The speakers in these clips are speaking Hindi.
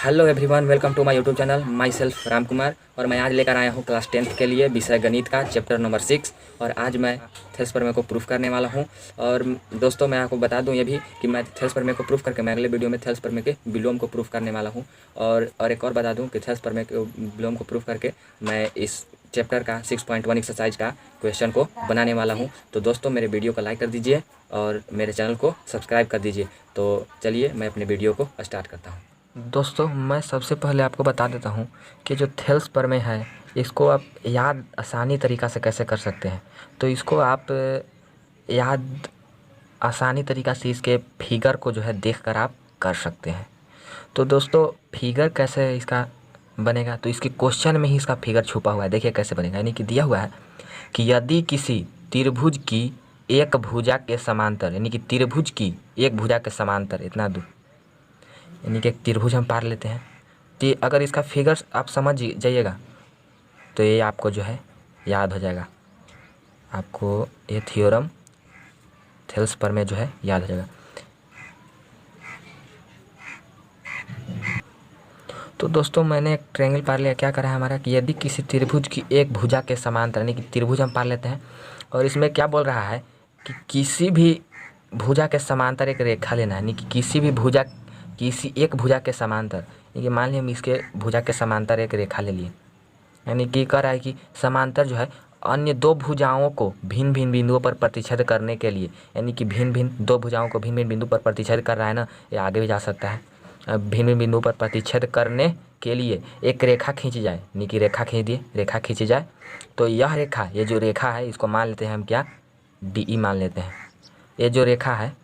Hello everyone, welcome to my YouTube channel. Myself Ram Kumar. और मैं आज लेकर आया हूँ क्लास 10th के लिए विषय गणित का चैप्टर नंबर 6। और आज मैं थेल्स प्रमेय को प्रूफ करने वाला हूँ। और दोस्तों, मैं आपको बता दूँ ये भी कि मैं थेल्स प्रमेय को प्रूफ करके मैं अगले वीडियो में थेल्स प्रमेय के विलोम को प्रूफ करने वाला हूँ। और एक और बता दूँ कि थेल्स प्रमेय के विलोम को प्रूफ करके मैं इस चैप्टर का 6.1 एक्सरसाइज का क्वेश्चन को बनाने वाला हूँ। तो दोस्तों, मेरे वीडियो को लाइक कर दीजिए और मेरे चैनल को सब्सक्राइब कर दीजिए। तो चलिए मैं अपने वीडियो को स्टार्ट करता हूँ। दोस्तों, मैं सबसे पहले आपको बता देता हूँ कि जो थेल्स प्रमेय है इसको आप याद आसानी तरीक़ा से कैसे कर सकते हैं। तो इसको आप याद आसानी तरीक़ा से इसके फिगर को जो है देखकर आप कर सकते हैं। तो दोस्तों, फिगर कैसे इसका बनेगा, तो इसके क्वेश्चन में ही इसका फिगर छुपा हुआ है। देखिए कैसे बनेगा। यानी कि दिया हुआ है कि यदि किसी त्रिभुज की एक भुजा के समांतर, यानी कि त्रिभुज की एक भुजा के समांतर इतना दूर, यानी कि एक त्रिभुज हम पार लेते हैं। तो अगर इसका फिगर आप समझ जाइएगा तो ये आपको जो है याद हो जाएगा। आपको ये थ्योरम थेल्स प्रमेय जो है याद हो जाएगा। तो दोस्तों, मैंने एक ट्रायंगल पार लिया। क्या करा है हमारा कि यदि किसी त्रिभुज की एक भुजा के समांतर, यानी कि त्रिभुज हम पार लेते हैं। और इसमें क्या बोल रहा है कि किसी भी भुजा के समांतर एक रेखा लेना है। यानी कि किसी एक भुजा के समांतर, यानी कि मान लिया हम इसके भुजा के समांतर एक रेखा ले लिए। यानी कि कह रहा है कि समांतर जो है अन्य दो भुजाओं को भिन्न भिन्न बिंदुओं पर प्रतिच्छेद करने के लिए, यानी कि भिन्न भिन्न दो भुजाओं को भिन्न भिन्न बिंदु पर प्रतिच्छेद कर रहा है ना, ये आगे भी जा सकता है। भिन्न भिन्न बिंदुओं पर प्रतिच्छेद करने के लिए एक रेखा खींची जाए, यानी कि रेखा खींच दिए, रेखा खींची जाए। तो यह रेखा, ये जो रेखा है इसको मान लेते हैं हम क्या, DE मान लेते हैं। ये जो रेखा है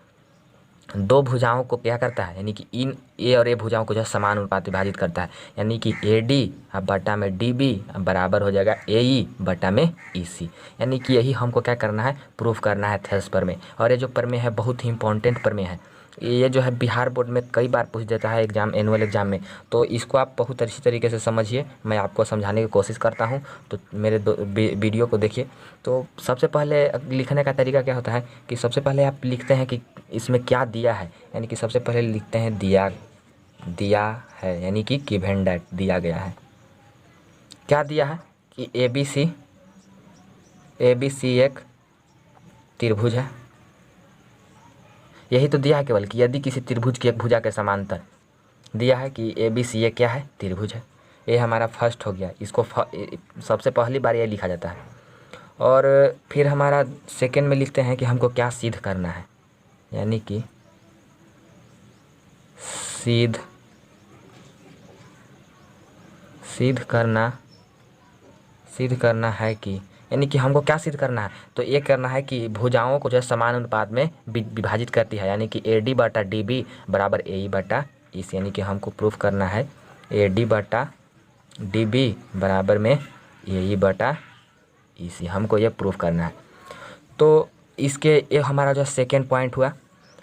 दो भुजाओं को क्या करता है, यानी कि इन ए और ए भुजाओं को जो है समान अनुपात विभाजित करता है। यानी कि AD बटा में DB बराबर हो जाएगा AE बटा में EC। यानी कि यही हमको क्या करना है, प्रूफ करना है थेल्स प्रमेय। और ये जो प्रमेय है बहुत ही इंपॉर्टेंट प्रमेय है। ये जो है बिहार बोर्ड में कई बार पूछ देता है एग्जाम, एनुअल एग्जाम में। तो इसको आप बहुत अच्छी तरीके से समझिए, मैं आपको समझाने की कोशिश करता हूँ। तो मेरे वीडियो को देखिए। तो सबसे पहले लिखने का तरीका क्या होता है कि सबसे पहले आप लिखते हैं कि इसमें क्या दिया है। यानी कि सबसे पहले लिखते हैं दिया है, यानी कि गिवन दैट, दिया गया है। क्या दिया है कि ABC एक त्रिभुज है। यही तो दिया है केवल कि यदि किसी त्रिभुज की एक भुजा के समांतर दिया है कि ABC ये क्या है, त्रिभुज है। ये हमारा फर्स्ट हो गया। इसको सबसे पहली बार ये लिखा जाता है। और फिर हमारा सेकंड में लिखते हैं कि हमको क्या सिद्ध करना है। यानी कि सिद्ध करना है कि, यानी कि हमको क्या सिद्ध करना है, तो ये करना है कि भुजाओं को जो है समान अनुपात में विभाजित करती है। यानी कि AD बटा DB बराबर AE बटा EC। यानी कि हमको प्रूफ करना है AD बटा DB बराबर में AE बटा EC, हमको ये प्रूफ करना है। तो इसके ये हमारा जो सेकेंड पॉइंट हुआ।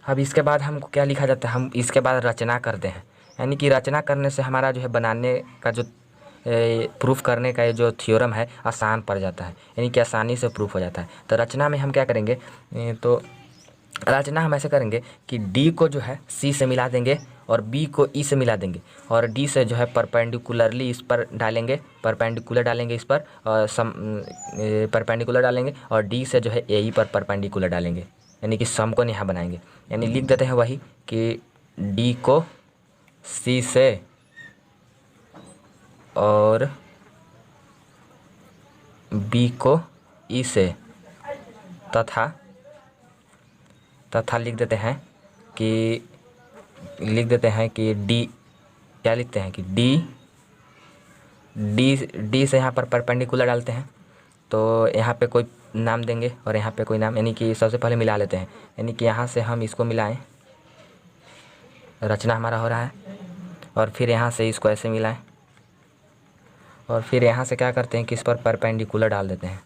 अब इसके बाद हमको क्या लिखा जाता है, हम इसके बाद रचना करते हैं। यानी कि रचना करने से हमारा जो है बनाने का जो प्रूफ करने का ये जो थ्योरम है आसान पड़ जाता है, यानी कि आसानी से प्रूफ हो जाता है। तो रचना में हम क्या करेंगे, तो रचना हम ऐसे करेंगे कि D को जो है C से मिला देंगे और B को E से मिला देंगे। और D से जो है परपेंडिकुलरली इस पर डालेंगे, परपेंडिकुलर डालेंगे इस पर, और परपेंडिकुलर डालेंगे। और D से जो है AE पर परपेंडिकुलर डालेंगे, यानी कि सम को यहाँ बनाएंगे। यानी लिख देते हैं वही कि D को C से और B को E से तथा लिख देते हैं कि D, क्या लिखते हैं कि D से यहाँ पर परपेंडिकुलर डालते हैं। तो यहाँ पे कोई नाम देंगे और यहाँ पे कोई नाम, यानी कि सबसे पहले मिला लेते हैं। यानी कि यहाँ से हम इसको मिलाएं, रचना हमारा हो रहा है। और फिर यहाँ से इसको ऐसे मिलाएं और फिर यहाँ से क्या करते हैं कि इस पर परपेंडिकुलर डाल देते हैं।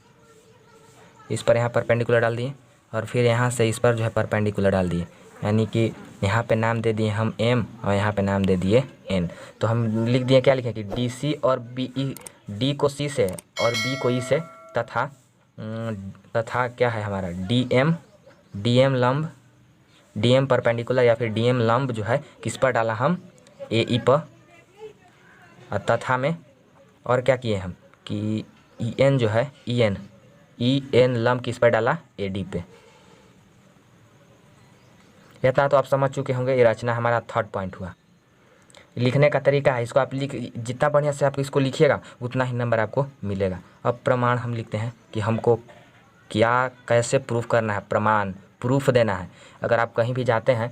इस पर यहाँ परपेंडिकुलर डाल दिए और फिर यहाँ से इस पर जो है परपेंडिकुलर डाल दिए। यानी कि यहाँ पे नाम दे दिए हम M और यहाँ पे नाम दे दिए N। तो हम लिख दिए, क्या लिखे कि DC और BE, D को C से और B को E से तथा क्या है हमारा DM परपेंडिकुलर या फिर DM लंब जो है किस पर डाला हम, AE पर, और तथा में और क्या किए हम कि EN जो है EN लंब किस पर डाला, AD पे। इतना तो आप समझ चुके होंगे। ये रचना हमारा थर्ड पॉइंट हुआ। लिखने का तरीका है, इसको आप जितना बढ़िया से आप इसको लिखिएगा उतना ही नंबर आपको मिलेगा। अब प्रमाण हम लिखते हैं कि हमको क्या कैसे प्रूफ करना है, प्रमाण प्रूफ देना है। अगर आप कहीं भी जाते हैं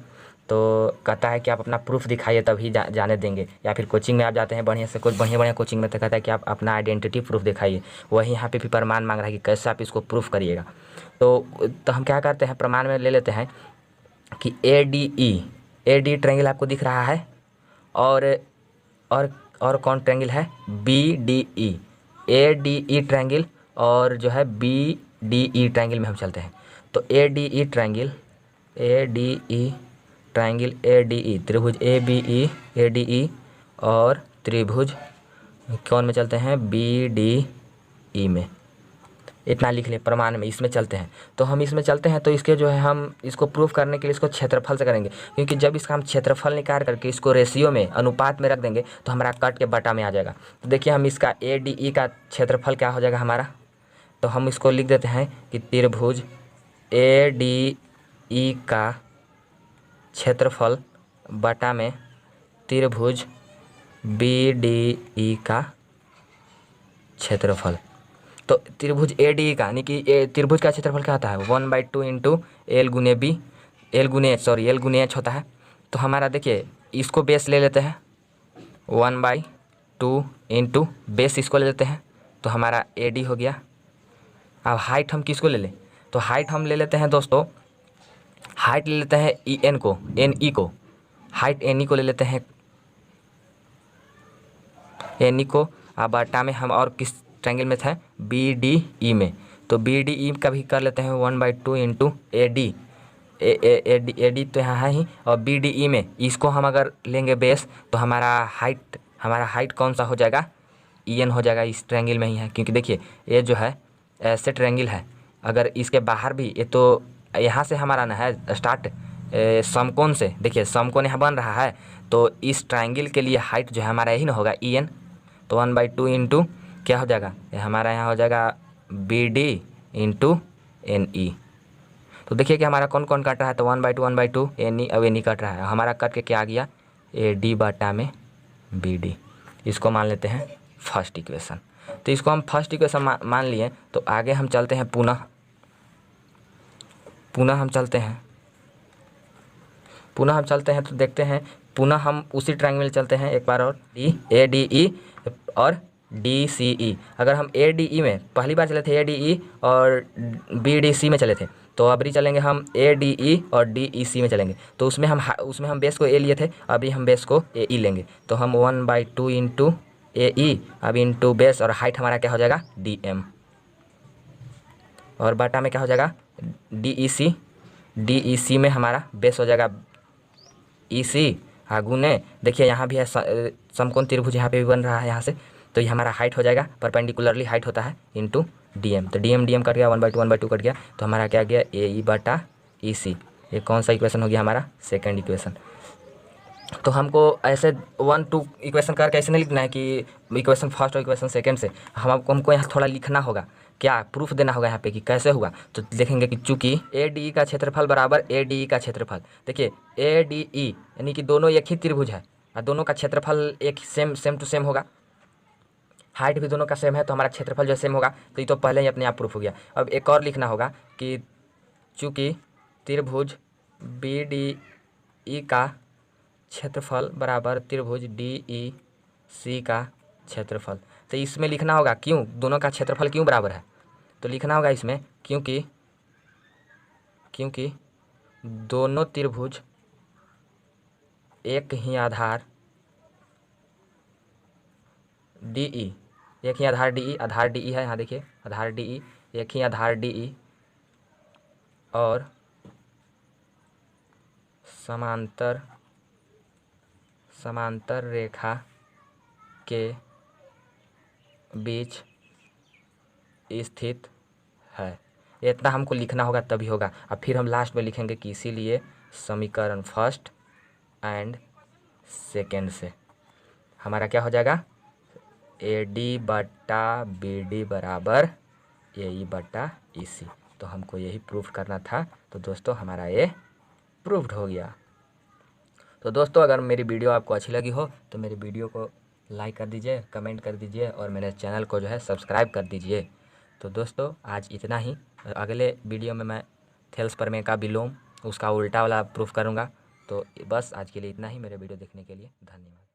तो कहता है कि आप अपना प्रूफ दिखाइए तभी जाने देंगे, या फिर कोचिंग में आप जाते हैं बढ़िया से, कुछ बढ़िया कोचिंग में तो कहता है कि आप अपना आइडेंटिटी प्रूफ दिखाइए। वही यहाँ पे भी प्रमाण मांग रहा है कि कैसे आप इसको प्रूफ करिएगा। तो हम क्या करते हैं, प्रमाण में ले लेते हैं कि ADE ट्रायंगल आपको दिख रहा है, और और कौन ट्रायंगल है, BDE। ADE ट्रायंगल और जो है BDE ट्रायंगल में हम चलते हैं। तो ADE ट्रायंगल ADE त्रिभुज ABE ADE और त्रिभुज कौन में चलते हैं, BDE में। इतना लिख ले प्रमाण में, इसमें चलते हैं। तो हम इसमें चलते हैं तो इसके जो है हम इसको प्रूफ करने के लिए इसको क्षेत्रफल से करेंगे, क्योंकि जब इसका हम क्षेत्रफल निकाल करके इसको रेशियो में अनुपात में रख देंगे तो हमारा कट के बटा में आ जाएगा। तो देखिए हम इसका ADE का क्षेत्रफल क्या हो जाएगा हमारा, तो हम इसको लिख देते हैं कि त्रिभुज ADE का क्षेत्रफल बटा में त्रिभुज BDE का क्षेत्रफल। तो त्रिभुज ADE का यानी कि त्रिभुज का क्षेत्रफल क्या होता है, 1/2 इंटू L गुने H होता है। तो हमारा देखिए इसको बेस ले लेते हैं, 1/2 इंटू बेस इसको ले लेते हैं, तो हमारा AD हो गया। अब हाइट हम किसको ले लें, तो हाइट हम ले लेते हैं दोस्तों, हाइट ले लेते हैं NE को, हाइट NE को ले लेते हैं, NE को। अब बटा में हम और किस ट्रायंगल में था, BDE में। तो BDE का भी कर लेते हैं 1/2 इंटू AD तो यहाँ है ही, और BDE में इसको हम अगर लेंगे बेस तो हमारा हाइट कौन सा हो जाएगा, EN हो जाएगा। इस ट्रायंगल में ही है, क्योंकि देखिए ये जो है ऐसे ट्रायंगल है, अगर इसके बाहर भी ये तो यहाँ से हमारा ना है स्टार्ट समकोण से, देखिए समकोण यहाँ बन रहा है, तो इस ट्रायंगल के लिए हाइट जो है हमारा यही ना होगा EN। तो 1/2 इंटू क्या हो जाएगा, ये हमारा यहाँ हो जाएगा BD इंटू NE। तो देखिए कि हमारा कौन कौन कट रहा है, तो 1/2 NE, अब NE कट रहा है, हमारा कट के क्या आ गया, AD बटा में BD। इसको मान लेते हैं फर्स्ट इक्वेशन। तो इसको हम फर्स्ट इक्वेशन मान लिए। तो आगे हम चलते हैं, पुनः हम चलते हैं तो देखते हैं, पुनः हम उसी ट्रायंगल में चलते हैं एक बार और, ADE और DCE। अगर हम ADE में पहली बार चले थे, ADE और BDC में चले थे, तो अभी चलेंगे हम ADE और DEC में चलेंगे। तो उसमें हम बेस को A लिए थे, अभी हम बेस को AE लेंगे। तो हम 1/2 इंटू AE अब इंटू बेस, और हाइट हमारा क्या हो जाएगा, DM, और बटा में क्या हो जाएगा DEC में हमारा बेस हो जाएगा EC गुने, देखिए यहाँ भी है समकोण त्रिभुज, यहाँ पे भी बन रहा है यहाँ से, तो ये हमारा हाइट हो जाएगा, परपेंडिकुलरली हाइट होता है, इंटू DM। तो DM कट गया, 1/2 कट गया, तो हमारा क्या गया, AE बटा EC। ये कौन सा इक्वेशन हो गया हमारा, सेकेंड इक्वेशन। तो हमको ऐसे 1-2 इक्वेशन करके ऐसे नहीं लिखना है कि इक्वेशन फर्स्ट और इक्वेशन सेकेंड से, हमको यहाँ थोड़ा लिखना होगा, क्या प्रूफ देना होगा यहाँ पे कि कैसे हुआ। तो देखेंगे कि चूंकि ADE का क्षेत्रफल बराबर ADE का क्षेत्रफल, देखिए ADE यानी कि दोनों एक ही त्रिभुज है और दोनों का क्षेत्रफल एक सेम टू सेम होगा, हाइट भी दोनों का सेम है, तो हमारा क्षेत्रफल जो सेम होगा। तो ये तो पहले ही अपने आप प्रूफ हो गया। अब एक और लिखना होगा कि चूँकि त्रिभुज BDE का क्षेत्रफल बराबर त्रिभुज DEC का क्षेत्रफल, तो इसमें लिखना होगा क्यों, दोनों का क्षेत्रफल क्यों बराबर है, तो लिखना होगा इसमें क्योंकि दोनों त्रिभुज एक ही आधार DE, एक ही आधार DE है, यहाँ देखिए आधार DE, एक ही आधार DE और समांतर रेखा के बीच स्थित है। इतना हमको लिखना होगा तभी होगा। अब फिर हम लास्ट में लिखेंगे कि इसीलिए समीकरण फर्स्ट एंड सेकेंड से हमारा क्या हो जाएगा, AD बट्टा BD बराबर AE बट्टा EC। तो हमको यही प्रूफ करना था। तो दोस्तों हमारा ये प्रूफ्ड हो गया। तो दोस्तों अगर मेरी वीडियो आपको अच्छी लगी हो तो मेरी वीडियो को लाइक कर दीजिए, कमेंट कर दीजिए और मेरे चैनल को जो है सब्सक्राइब कर दीजिए। तो दोस्तों आज इतना ही। अगले वीडियो में मैं थेल्स प्रमेय का विलोम उसका उल्टा वाला प्रूफ करूँगा। तो बस आज के लिए इतना ही। मेरे वीडियो देखने के लिए धन्यवाद।